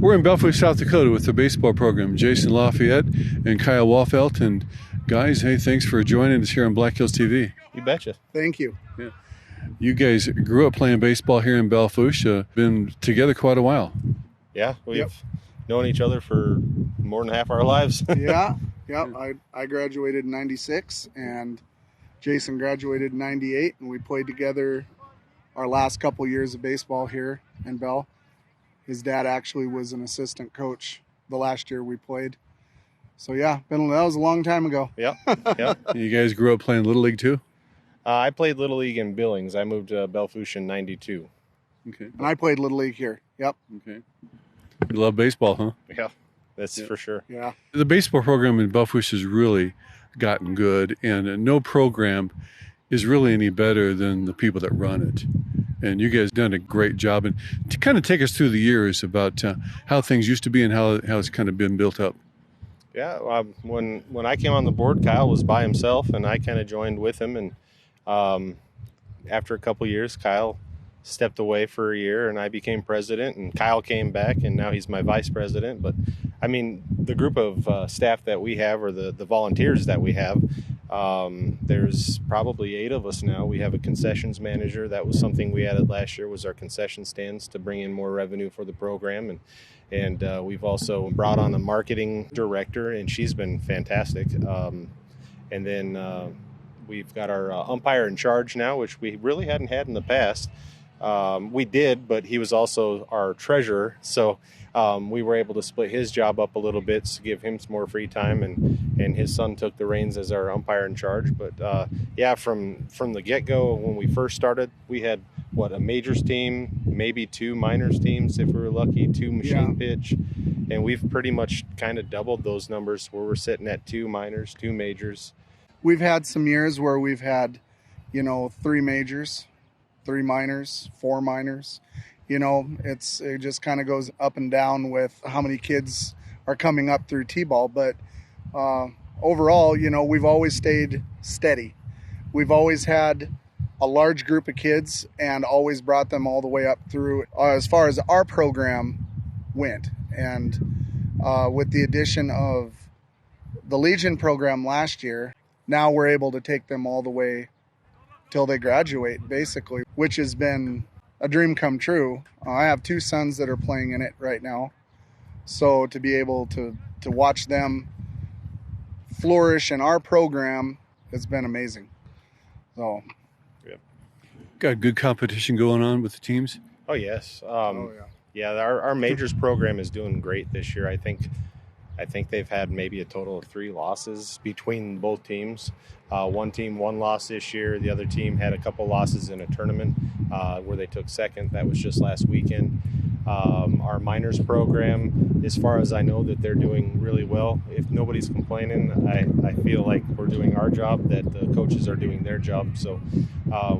We're in Belle Fourche, South Dakota with the baseball program. Jason LaFayette and Kyle Wahlfeldt. And guys, hey, thanks for joining us here on Black Hills TV. You betcha. Thank you. Yeah. You guys grew up playing baseball here in Belle Fourche, been together quite a while. Yeah, we've known each other for more than half our lives. Yeah. I graduated in 96 and Jason graduated in 98, and we played together our last couple years of baseball here in Belle. His dad actually was an assistant coach the last year we played. So yeah, that was a long time ago. Yeah. You guys grew up playing Little League too? I played Little League in Billings. I moved to Belle Fourche in 92. Okay. And I played Little League here. Yep. Okay. You love baseball, huh? Yeah, that's for sure. Yeah. The baseball program in Belle Fourche has really gotten good, and no program is really any better than the people that run it. And you guys done a great job. And to kind of take us through the years about how things used to be and how it's kind of been built up. Yeah, when I came on the board, Kyle was by himself, and I kind of joined with him. And after a couple years, Kyle stepped away for a year, and I became president. And Kyle came back, and now he's my vice president. But I mean, the group of staff that we have, or the volunteers that we have, there's probably 8 of us now. We have a concessions manager. That was something we added last year, was our concession stands to bring in more revenue for the program. And we've also brought on a marketing director, and she's been fantastic. And then we've got our umpire in charge now, which we really hadn't had in the past. We did, but he was also our treasurer. So we were able to split his job up a little bit to give him some more free time, and his son took the reins as our umpire in charge. But from the get-go, when we first started, we had a majors team, maybe 2 minors teams if we were lucky, 2 machine pitch, and we've pretty much kind of doubled those numbers where we're sitting at 2 minors, 2 majors. We've had some years where we've had, 3 majors, 3 minors, 4 minors. It just kind of goes up and down with how many kids are coming up through T-ball. But overall, we've always stayed steady. We've always had a large group of kids and always brought them all the way up through as far as our program went. And with the addition of the Legion program last year, now we're able to take them all the way till they graduate, basically, which has been a dream come true. I have 2 sons that are playing in it right now. So to be able to watch them flourish in our program has been amazing. So, got good competition going on with the teams? Oh, yes. Our majors program is doing great this year. I think they've had maybe a total of 3 losses between both teams. One team 1 loss this year. The other team had a couple losses in a tournament where they took second. That was just last weekend. Our minors program, as far as I know, that they're doing really well. If nobody's complaining, I feel like we're doing our job, that the coaches are doing their job. So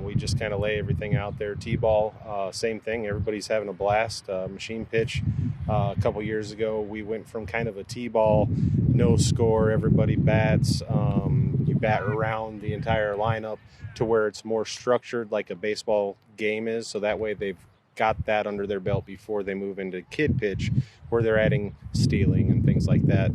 we just kind of lay everything out there. T-ball, same thing. Everybody's having a blast. Machine pitch. A couple years ago, we went from kind of a T-ball, no score, everybody bats, you bat around the entire lineup, to where it's more structured like a baseball game is. So that way they've got that under their belt before they move into kid pitch, where they're adding stealing and things like that.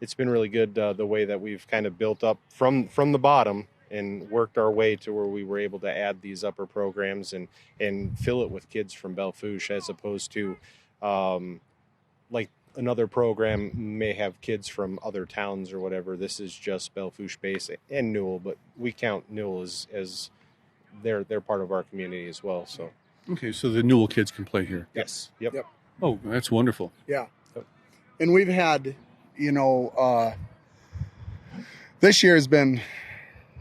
It's been really good the way that we've kind of built up from the bottom and worked our way to where we were able to add these upper programs and fill it with kids from Belle Fourche, as opposed to like another program may have kids from other towns or whatever. This is just Belle Fourche base and Newell, but we count Newell as they're part of our community as well. So Okay, so the Newell kids can play here. yes, yep. Oh, that's wonderful. Yeah. And we've had, this year has been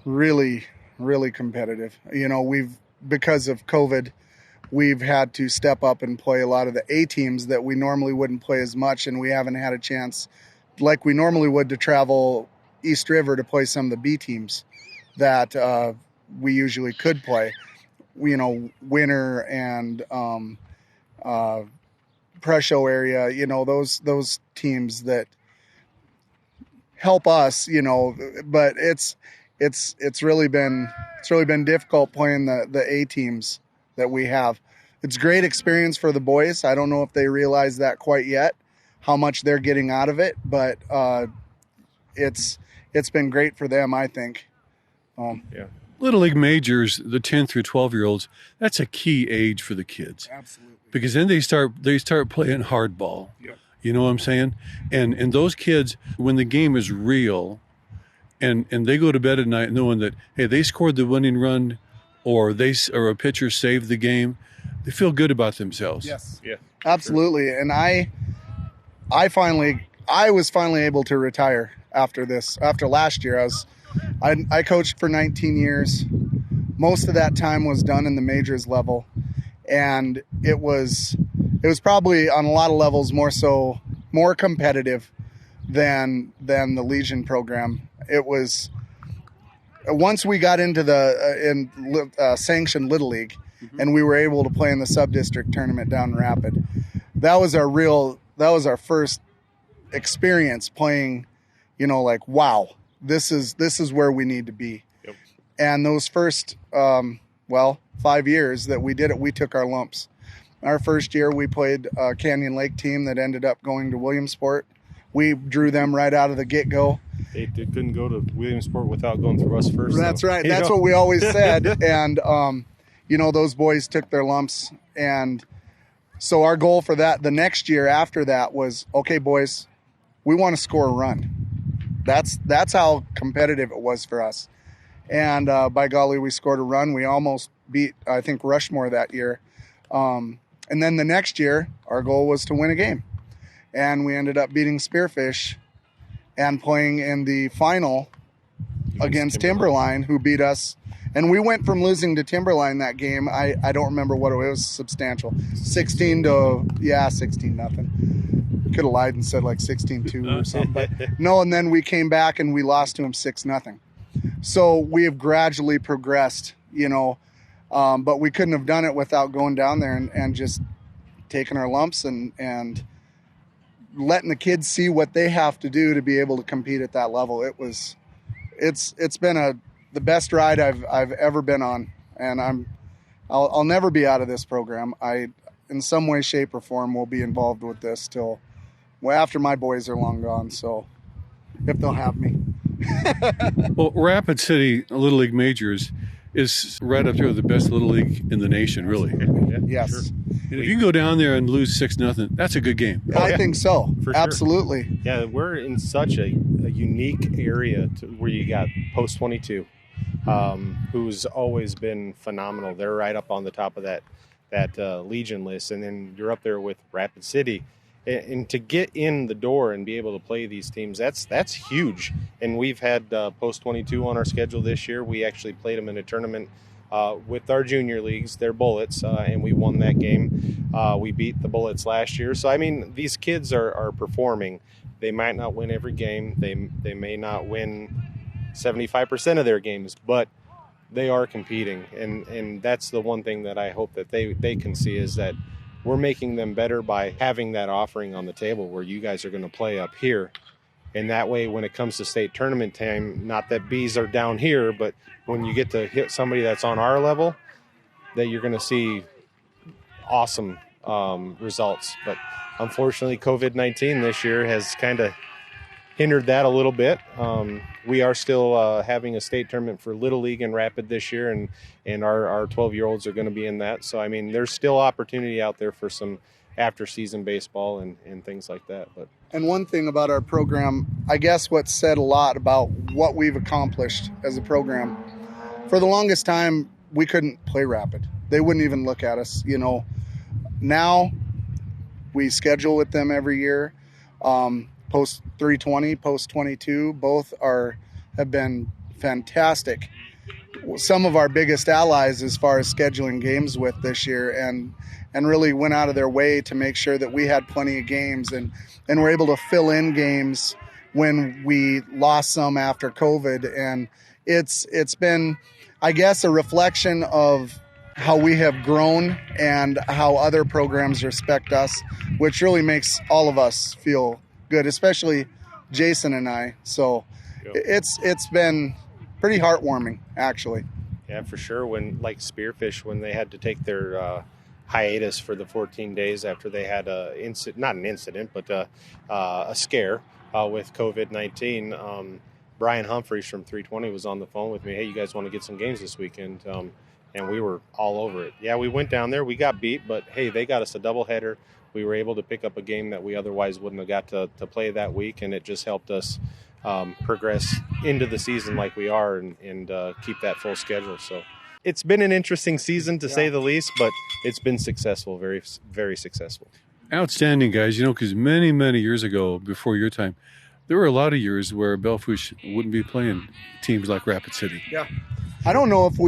really, really competitive. Because of COVID, we've had to step up and play a lot of the A teams that we normally wouldn't play as much, and we haven't had a chance like we normally would to travel East River to play some of the B teams that we usually could play. Winter and Presho area, those teams that help us, but it's really been difficult playing the A teams that we have. it's great experience for the boys. I don't know if they realize that quite yet, how much they're getting out of it, but it's been great for them, I think. Yeah. Little League majors, the 10 through 12-year-olds, that's a key age for the kids. Absolutely. Because then they start playing hardball. Yep. You know what I'm saying? And those kids, when the game is real, and they go to bed at night knowing that, hey, they scored the winning run, or a pitcher saved the game, they feel good about themselves. Yes. Yeah. Absolutely. Sure. And I was finally able to retire after this. After last year, I coached for 19 years. Most of that time was done in the majors level, and it was probably on a lot of levels more competitive than the Legion program. It was, once we got into the sanctioned Little League, and we were able to play in the sub-district tournament down in Rapid. That was our first experience playing, like, wow, this is where we need to be. Yep. And those first 5 years that we did it, we took our lumps. Our first year we played a Canyon Lake team that ended up going to Williamsport. We drew them right out of the get-go. They couldn't go to Williamsport without going through us first. That's right. That's what we always said. And those boys took their lumps. And so our goal for the next year after that was, okay, boys, we want to score a run. That's how competitive it was for us. And by golly, we scored a run. We almost beat, I think, Rushmore that year. And then the next year, our goal was to win a game. And we ended up beating Spearfish and playing in the final against Timberline, who beat us. And we went from losing to Timberline that game. I don't remember what it was, substantial. 16-0. Could have lied and said like 16-2 or something. But no, and then we came back and we lost to him 6-0. So we have gradually progressed, but we couldn't have done it without going down there and just taking our lumps and letting the kids see what they have to do to be able to compete at that level. It's been the best ride I've ever been on, and I'll never be out of this program. I, in some way, shape, or form, will be involved with this till after my boys are long gone. So, if they'll have me. Well, Rapid City Little League Majors is right up there with the best Little League in the nation, really. Yeah, Yes. sure. And if you can go down there and lose 6-0, that's a good game. I think so. For sure. Absolutely. Yeah, we're in such a unique area where you got Post 22, who's always been phenomenal. They're right up on the top of that Legion list, and then you're up there with Rapid City. And to get in the door and be able to play these teams, that's huge. And we've had Post 22 on our schedule this year. We actually played them in a tournament with our junior leagues, their Bullets, and we won that game. We beat the Bullets last year. So, I mean, these kids are performing. They might not win every game. They may not win 75% of their games, but they are competing. And that's the one thing that I hope that they can see, is that we're making them better by having that offering on the table where you guys are going to play up here. And that way, when it comes to state tournament time, not that bees are down here, but when you get to hit somebody that's on our level, that you're going to see awesome results. But unfortunately, COVID-19 this year has kind of hindered that a little bit. We are still having a state tournament for Little League and Rapid this year, and our 12-year-olds are going to be in that. So, I mean, there's still opportunity out there for some after-season baseball and things like that. And one thing about our program, I guess what said a lot about what we've accomplished as a program, for the longest time, we couldn't play Rapid. They wouldn't even look at us, Now, we schedule with them every year. Post 320, Post 22, both have been fantastic. Some of our biggest allies as far as scheduling games with this year, and really went out of their way to make sure that we had plenty of games and were able to fill in games when we lost some after COVID. And it's been, I guess, a reflection of how we have grown and how other programs respect us, which really makes all of us feel good, especially Jason and I. So Yep. It's been pretty heartwarming, actually. Yeah, for sure. When, like Spearfish, when they had to take their hiatus for the 14 days after they had not an incident, but a scare with COVID-19. Brian Humphreys from 320 was on the phone with me. Hey, you guys want to get some games this weekend? And we were all over it. Yeah, we went down there. We got beat, but hey, they got us a doubleheader. We were able to pick up a game that we otherwise wouldn't have got to play that week, and it just helped us progress into the season like we are and keep that full schedule. So it's been an interesting season, to say the least, but it's been successful, very, very successful. Outstanding, guys. Because many, many years ago, before your time, there were a lot of years where Belle Fourche wouldn't be playing teams like Rapid City. Yeah. I don't know if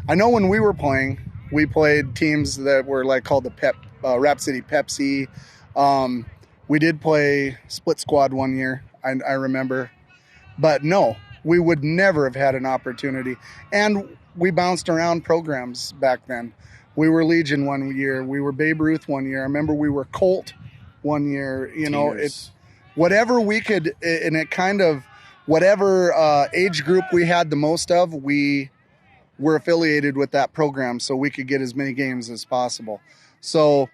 I know when we were playing, we played teams that were called the Rapid City Pepsi. We did play split squad one year, I remember. But no, we would never have had an opportunity. And we bounced around programs back then. We were Legion one year. We were Babe Ruth one year. I remember we were Colt one year. Whatever we could, and it kind of, whatever age group we had the most of, we were affiliated with that program so we could get as many games as possible. So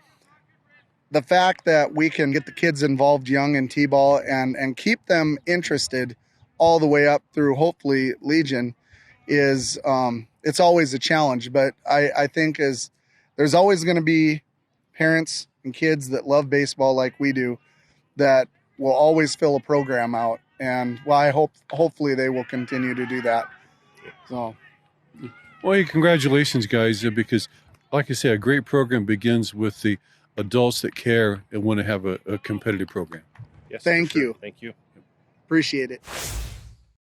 the fact that we can get the kids involved young in T-ball and keep them interested all the way up through hopefully Legion is it's always a challenge. But I think there's always going to be parents and kids that love baseball like we do that will always fill a program out. And hopefully they will continue to do that. So. Well, congratulations, guys, because, like I say, a great program begins with the adults that care and want to have a competitive program. Yes, Thank you. Thank you. Appreciate it.